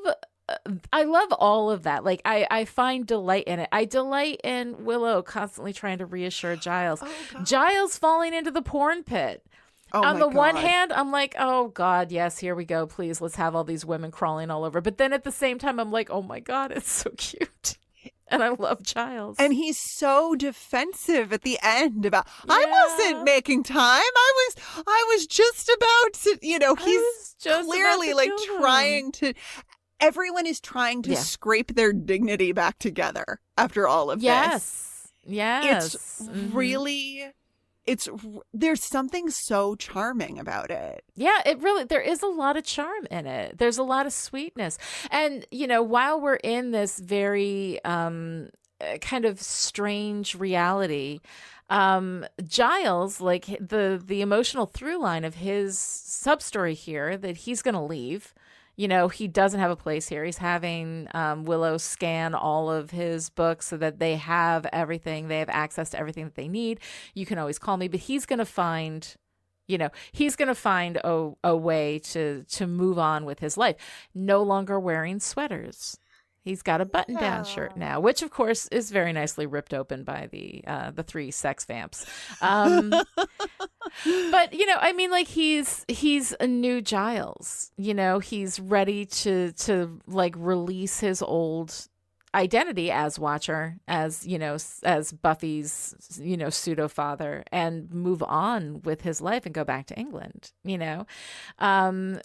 S3: all of that. Like I find delight in it. I delight in Willow constantly trying to reassure Giles. Giles falling into the porn pit. On the one hand, I'm like, oh God, yes, here we go. Please, let's have all these women crawling all over. But then at the same time, I'm like, oh my God, it's so cute. And I love Giles.
S2: And he's so defensive at the end about, I wasn't making time. I was just about to, he's clearly like trying to. Everyone is trying to scrape their dignity back together after all of this.
S3: Yes.
S2: It's really, there's something so charming about it.
S3: Yeah, there is a lot of charm in it. There's a lot of sweetness. And, while we're in this very kind of strange reality, Giles, like the emotional through line of his sub-story here, that he's going to leave. He doesn't have a place here. He's having Willow scan all of his books so that they have everything. They have access to everything that they need. You can always call me, but he's going to find, a way to move on with his life. No longer wearing sweaters. He's got a button-down shirt now, which of course is very nicely ripped open by the three sex vamps. But he's a new Giles. He's ready to like release his old identity as Watcher, as Buffy's pseudo father, and move on with his life and go back to England.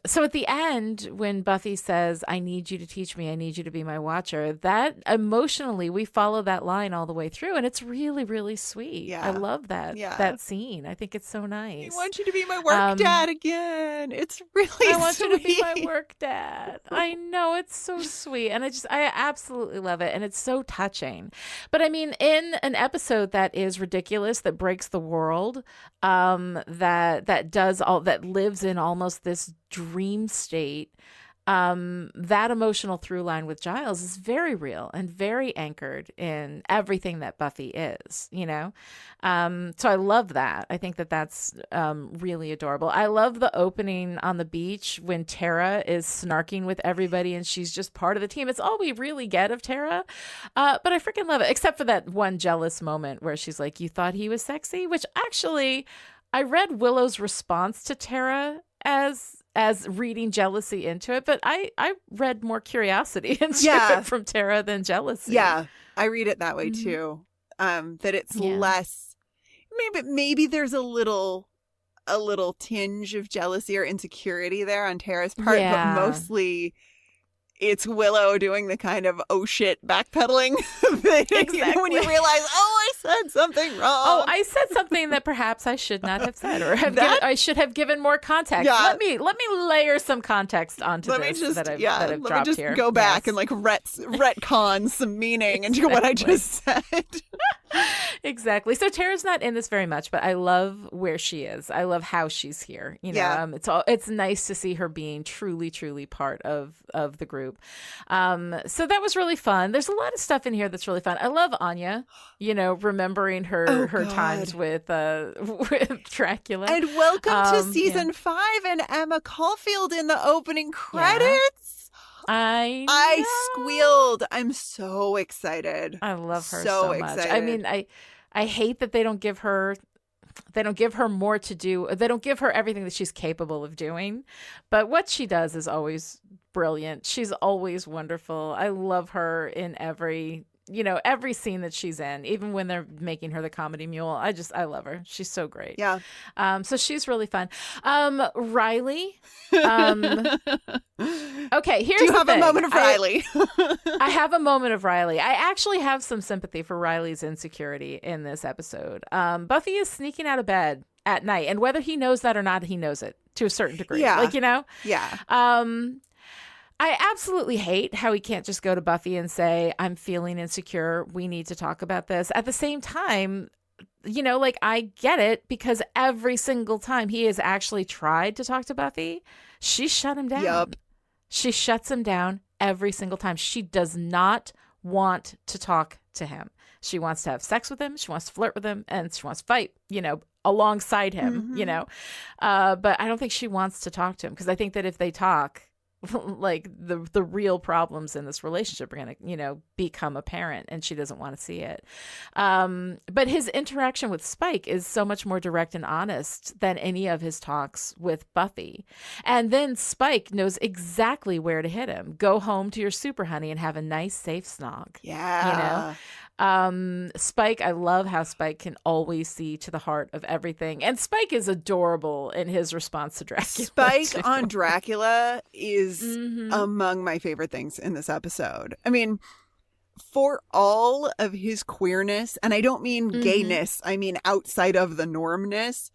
S3: So at the end, when Buffy says, I need you to teach me, I need you to be my Watcher, that emotionally we follow that line all the way through, and it's really, really sweet. I love that scene. I think it's so nice.
S2: I want you to be my work dad again. It's really sweet.
S3: I want you to be my work dad. I know, it's so sweet, and I absolutely love it, and it's so touching. But I mean, in an episode that is ridiculous, that breaks the world, that lives in almost this dream state, that emotional through line with Giles is very real and very anchored in everything that Buffy is, So I love that. I think that's really adorable. I love the opening on the beach when Tara is snarking with everybody and she's just part of the team. It's all we really get of Tara. But I freaking love it, except for that one jealous moment where she's like, you thought he was sexy? Which actually, I read Willow's response to Tara as as reading jealousy into it, but I read more curiosity into it from Tara than jealousy.
S2: Yeah, I read it that way too. That it's less, maybe there's a little tinge of jealousy or insecurity there on Tara's part, but mostly it's Willow doing the kind of oh shit backpedaling thing. Exactly. When you realize, I said something wrong.
S3: Oh, I said something that perhaps I should not have said, or I should have given more context.
S2: Yeah.
S3: Let me layer some context onto this that I've dropped
S2: let me just
S3: here.
S2: Go back and like retcon some meaning into what I just said.
S3: Exactly. So Tara's not in this very much, but I love where she is. I love how she's here. It's nice to see her being truly, truly part of the group. So that was really fun. There's a lot of stuff in here that's really fun. I love Anya, remembering her times with Dracula.
S2: And welcome to season 5 and Emma Caulfield in the opening credits. I squealed. I'm so excited.
S3: I love her so much.
S2: Excited.
S3: I mean, I hate that they don't give her more to do. They don't give her everything that she's capable of doing. But what she does is always brilliant. She's always wonderful. I love her in every scene that she's in, even when they're making her the comedy mule. I love her. She's so great.
S2: Yeah.
S3: So she's really fun. Riley. Okay, here's
S2: Do you
S3: the
S2: have
S3: thing.
S2: a moment of Riley?
S3: I have a moment of Riley. I actually have some sympathy for Riley's insecurity in this episode. Buffy is sneaking out of bed at night, and whether he knows that or not, he knows it to a certain degree.
S2: Yeah.
S3: Yeah. I absolutely hate how he can't just go to Buffy and say, I'm feeling insecure. We need to talk about this. At the same time, I get it, because every single time he has actually tried to talk to Buffy, she shut him down.
S2: Yep.
S3: She shuts him down every single time. She does not want to talk to him. She wants to have sex with him. She wants to flirt with him, and she wants to fight, alongside him, but I don't think she wants to talk to him, because I think that if they talk, like the real problems in this relationship are going to, become apparent, and she doesn't want to see it. But his interaction with Spike is so much more direct and honest than any of his talks with Buffy. And then Spike knows exactly where to hit him. Go home to your super honey and have a nice, safe snog.
S2: Yeah.
S3: Spike, I love how Spike can always see to the heart of everything. And Spike is adorable in his response to Dracula.
S2: Spike on Dracula is among my favorite things in this episode. I mean, for all of his queerness, and I don't mean gayness, I mean outside of the normness,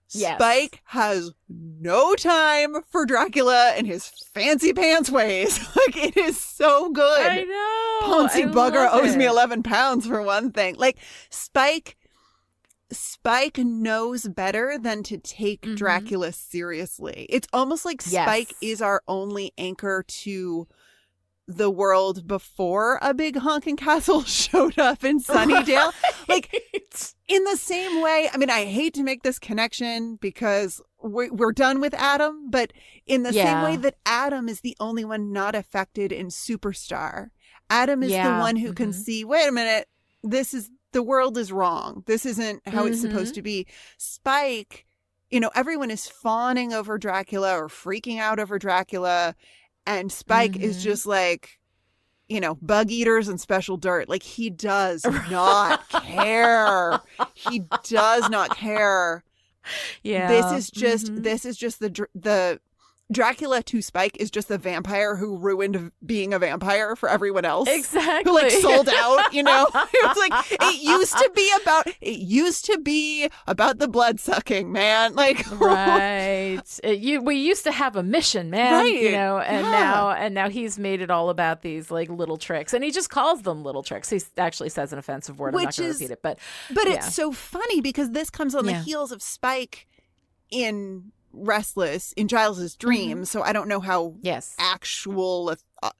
S2: Spike has no time for Dracula and his fancy pants ways. Like, it is so good.
S3: I know.
S2: Poncy bugger owes me 11 pounds for one thing. Like, Spike knows better than to take Dracula seriously. It's almost like Spike is our only anchor to the world before a big honking castle showed up in Sunnydale. Like, in the same way, I mean, I hate to make this connection because we're done with Adam, but in the same way that Adam is the only one not affected in Superstar. Adam is the one who can see, wait a minute, the world is wrong. This isn't how it's supposed to be. Spike, everyone is fawning over Dracula or freaking out over Dracula. And Spike is just like, bug eaters and special dirt. Like, he does not care. He does not care.
S3: Yeah.
S2: This is just the Dracula to Spike is just the vampire who ruined being a vampire for everyone else.
S3: Exactly.
S2: Who sold out, It's like, it used to be about the blood sucking, man. Like,
S3: right. We used to have a mission, man.
S2: Right.
S3: And now he's made it all about these like little tricks, and he just calls them little tricks. He actually says an offensive word. I'm not going to repeat it, but
S2: it's so funny because this comes on the heels of Spike in Restless, in Giles's dream. So I don't know how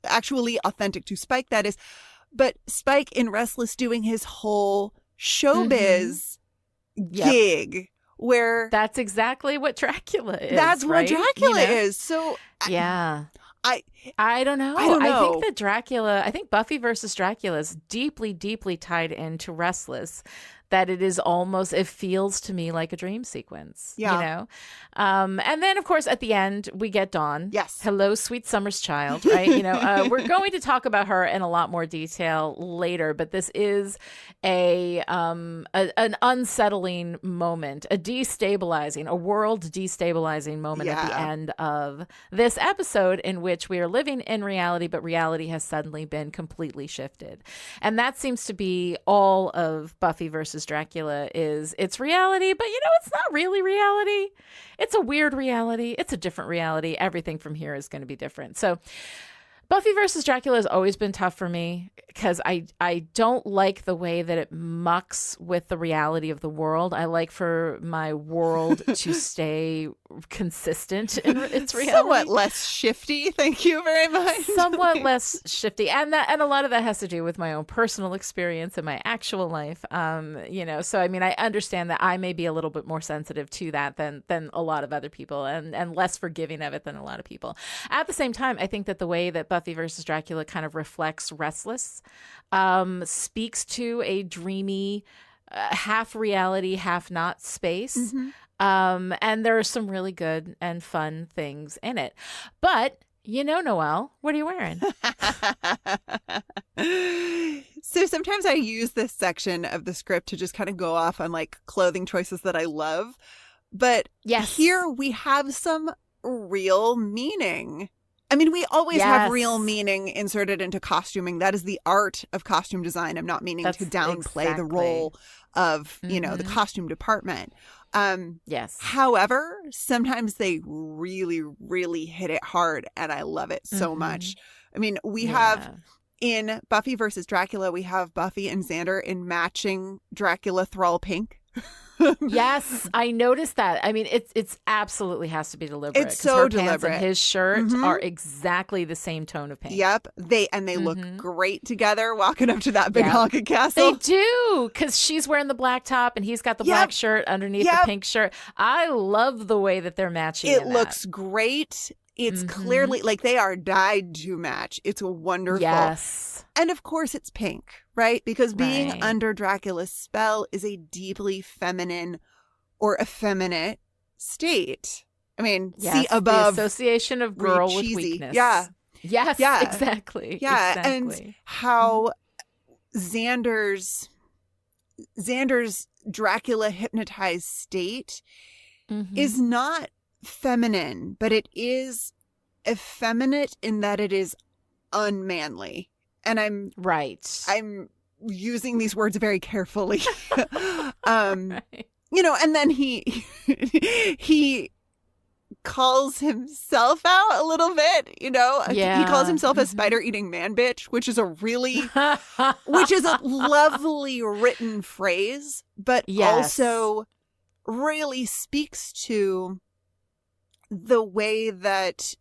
S2: actually authentic to Spike that is, but Spike in Restless doing his whole showbiz gig where
S3: that's exactly what Dracula is.
S2: That's what Dracula is. So
S3: I don't know.
S2: I don't know.
S3: I think Buffy versus Dracula is deeply, deeply tied into Restless, that it feels to me like a dream sequence,
S2: Yeah.
S3: you know? And then, of course, at the end, we get Dawn.
S2: Yes.
S3: Hello, sweet summer's child, right? You know, we're going to talk about her in a lot more detail later, but this is an unsettling moment, a world destabilizing moment at the end of this episode, in which we are living in reality, but reality has suddenly been completely shifted. And that seems to be all of Buffy versus Dracula. It's reality, but it's not really reality. It's a weird reality. It's a different reality. Everything from here is going to be different. So Buffy versus Dracula has always been tough for me because I don't like the way that it mucks with the reality of the world. I like for my world to stay consistent in its reality.
S2: Somewhat less shifty. Thank you very much.
S3: Somewhat less shifty. And a lot of that has to do with my own personal experience and my actual life. So I mean, I understand that I may be a little bit more sensitive to that than a lot of other people, and less forgiving of it than a lot of people. At the same time, I think that the way that Buffy versus Dracula kind of reflects Restless speaks to a dreamy, half reality, half not space.
S2: Mm-hmm.
S3: And there are some really good and fun things in it. But, Noelle, what are you wearing?
S2: So sometimes I use this section of the script to just kind of go off on like clothing choices that I love. But here we have some real meaning. I mean, we always have real meaning inserted into costuming. That is the art of costume design. I'm not meaning to downplay the role of, the costume department.
S3: Yes.
S2: However, sometimes they really, really hit it hard, and I love it so much. I mean, we have in Buffy versus Dracula, we have Buffy and Xander in matching Dracula thrall pink.
S3: Yes, I noticed that. I mean, it's absolutely has to be deliberate.
S2: It's so
S3: her
S2: deliberate.
S3: Pants and his shirt are exactly the same tone of pink.
S2: Yep, they look great together walking up to that big haunted castle.
S3: They do, because she's wearing the black top and he's got the black shirt underneath the pink shirt. I love the way that they're matching.
S2: It looks great. It's clearly like they are dyed to match. It's wonderful.
S3: Yes.
S2: And of course it's pink, right? Because being under Dracula's spell is a deeply feminine or effeminate state. I mean, see above.
S3: The association of girl with weakness.
S2: Yeah.
S3: Yes,
S2: yeah.
S3: exactly.
S2: Yeah.
S3: Exactly.
S2: And how Xander's Dracula hypnotized state is not feminine, but it is effeminate in that it is unmanly. And I'm using these words very carefully. And then he calls himself out a little bit, He calls himself a spider-eating man bitch, which is a lovely written phrase, but also really speaks to the way that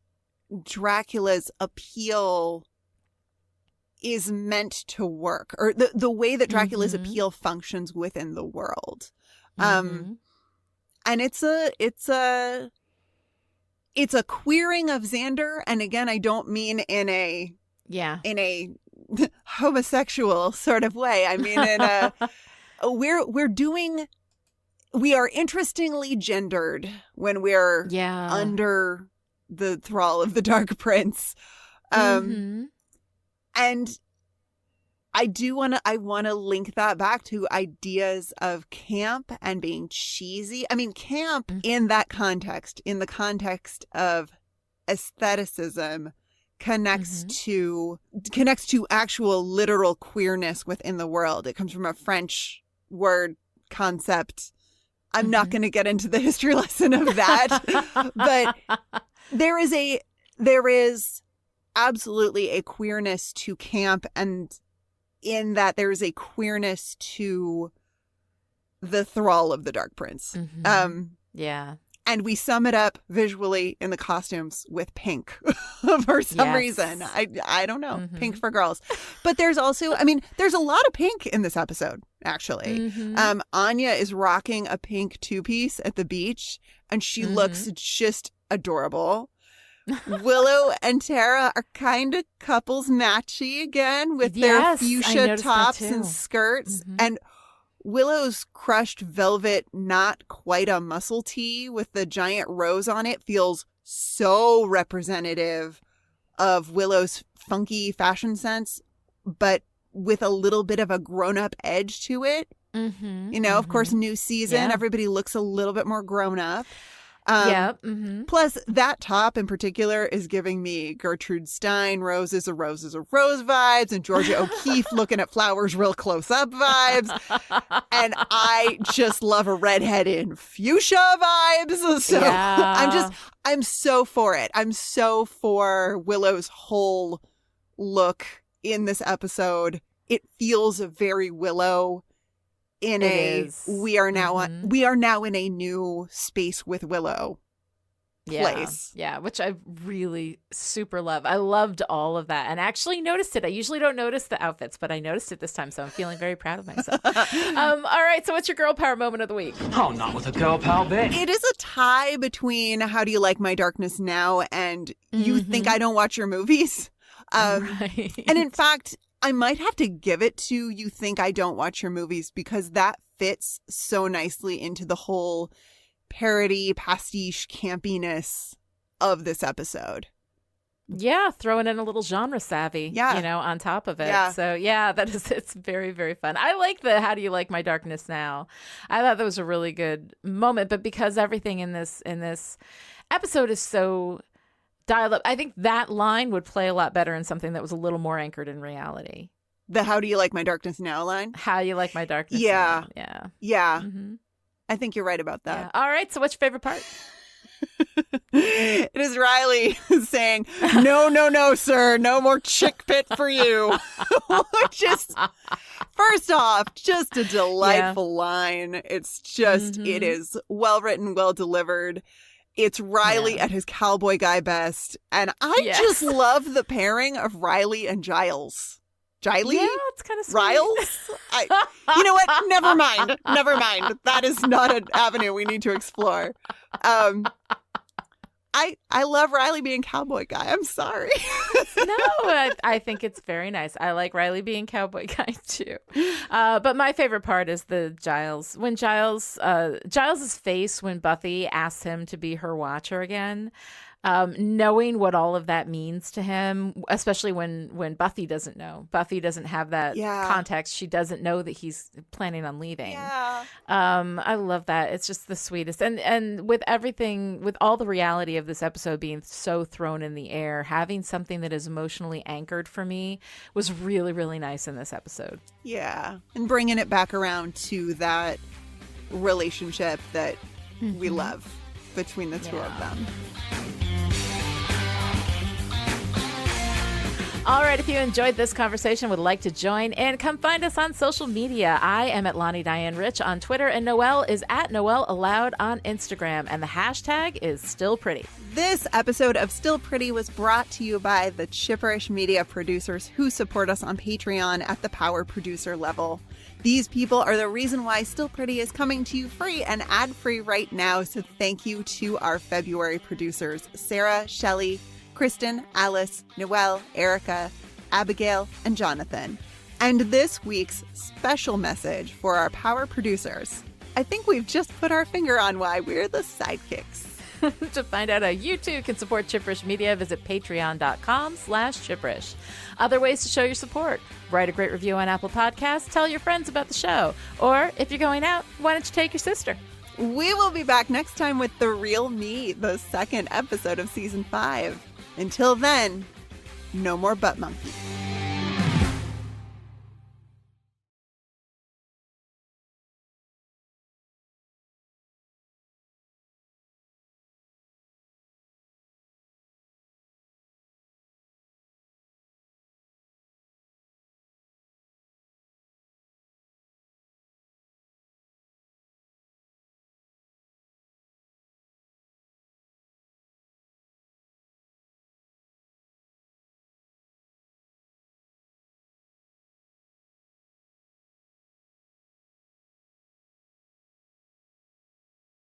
S2: Dracula's appeal is meant to work, or the way that Dracula's appeal functions within the world. And it's a queering of Xander. And again, I don't mean in a homosexual sort of way. I mean, we are interestingly gendered when we're under the thrall of the Dark Prince. And I want to link that back to ideas of camp and being cheesy. I mean, camp in that context, in the context of aestheticism, connects to actual literal queerness within the world. It comes from a French word concept. I'm not going to get into the history lesson of that, but there is absolutely a queerness to camp, and in that there is a queerness to the thrall of the Dark Prince. And we sum it up visually in the costumes with pink for some reason. I don't know. Pink for girls. But there's also, there's a lot of pink in this episode, actually. Anya is rocking a pink two-piece at the beach, and she looks just adorable. Willow and Tara are kind of couples matchy again with their fuchsia tops and skirts. Mm-hmm. And Willow's crushed velvet, not quite a muscle tee with the giant rose on it feels so representative of Willow's funky fashion sense, but with a little bit of a grown-up edge to it. Mm-hmm, you know, of course, new season, everybody looks a little bit more grown up. Plus, that top in particular is giving me Gertrude Stein, roses are rose vibes, and Georgia O'Keeffe looking at flowers real close up vibes. And I just love a redhead in fuchsia vibes. So I'm so for it. I'm so for Willow's whole look in this episode. It feels very Willow. We are now in a new space with Willow place.
S3: Yeah, which I really super love. I loved all of that and actually noticed it. I usually don't notice the outfits, but I noticed it this time, so I'm feeling very proud of myself. All right, so what's your girl power moment of the week?
S9: Oh, not with a girl power bit.
S2: It is a tie between How Do You Like My Darkness Now and You Think I Don't Watch Your Movies.
S3: Right.
S2: And in fact, I might have to give it to You Think I Don't Watch Your Movies because that fits so nicely into the whole parody, pastiche, campiness of this episode.
S3: Yeah, throwing in a little genre savvy, on top of it. Yeah. So it's very, very fun. I like the How Do You Like My Darkness Now? I thought that was a really good moment, but because everything in this episode is so dialed up, I think that line would play a lot better in something that was a little more anchored in reality.
S2: The How Do You Like My Darkness Now line?
S3: How You Like My Darkness Now. Yeah.
S2: Yeah. Mm-hmm. I think you're right about that.
S3: Yeah. All right. So what's your favorite part?
S2: It is Riley saying, no, sir. No more chick pit for you. Just, first off, just a delightful line. It's just, it is well written, well delivered. It's Riley at his cowboy guy best. And I just love the pairing of Riley and Giles. Giley?
S3: Yeah, it's kind of sweet.
S2: Riles? You know what? Never mind. That is not an avenue we need to explore. I love Riley being cowboy guy. I'm sorry.
S3: No, I think it's very nice. I like Riley being cowboy guy too. But my favorite part is the Giles. When Giles's face when Buffy asks him to be her watcher again. Knowing what all of that means to him, especially when Buffy doesn't know. Buffy doesn't have that context. She doesn't know that he's planning on leaving.
S2: Yeah.
S3: I love that. It's just the sweetest. And with everything, with all the reality of this episode being so thrown in the air, having something that is emotionally anchored for me was really, really nice in this episode.
S2: Yeah. And bringing it back around to that relationship that we love between the two of them.
S3: All right, if you enjoyed this conversation, would like to join in, come find us on social media. I am at Lani Diane Rich on Twitter, and Noelle is at Noelle Aloud on Instagram, and the hashtag is Still Pretty.
S2: This episode of Still Pretty was brought to you by the Chipperish Media producers who support us on Patreon at the power producer level. These people are the reason why Still Pretty is coming to you free and ad-free right now, so thank you to our February producers, Sarah, Shelley, Kristen, Alice, Noelle, Erica, Abigail, and Jonathan. And this week's special message for our power producers. I think we've just put our finger on why we're the sidekicks.
S3: To find out how you too can support Chipperish Media, visit patreon.com/chipperish. Other ways to show your support: write a great review on Apple Podcasts, tell your friends about the show, or if you're going out, why don't you take your sister?
S2: We will be back next time with The Real Me, the second episode of Season 5. Until then, no more butt monkey.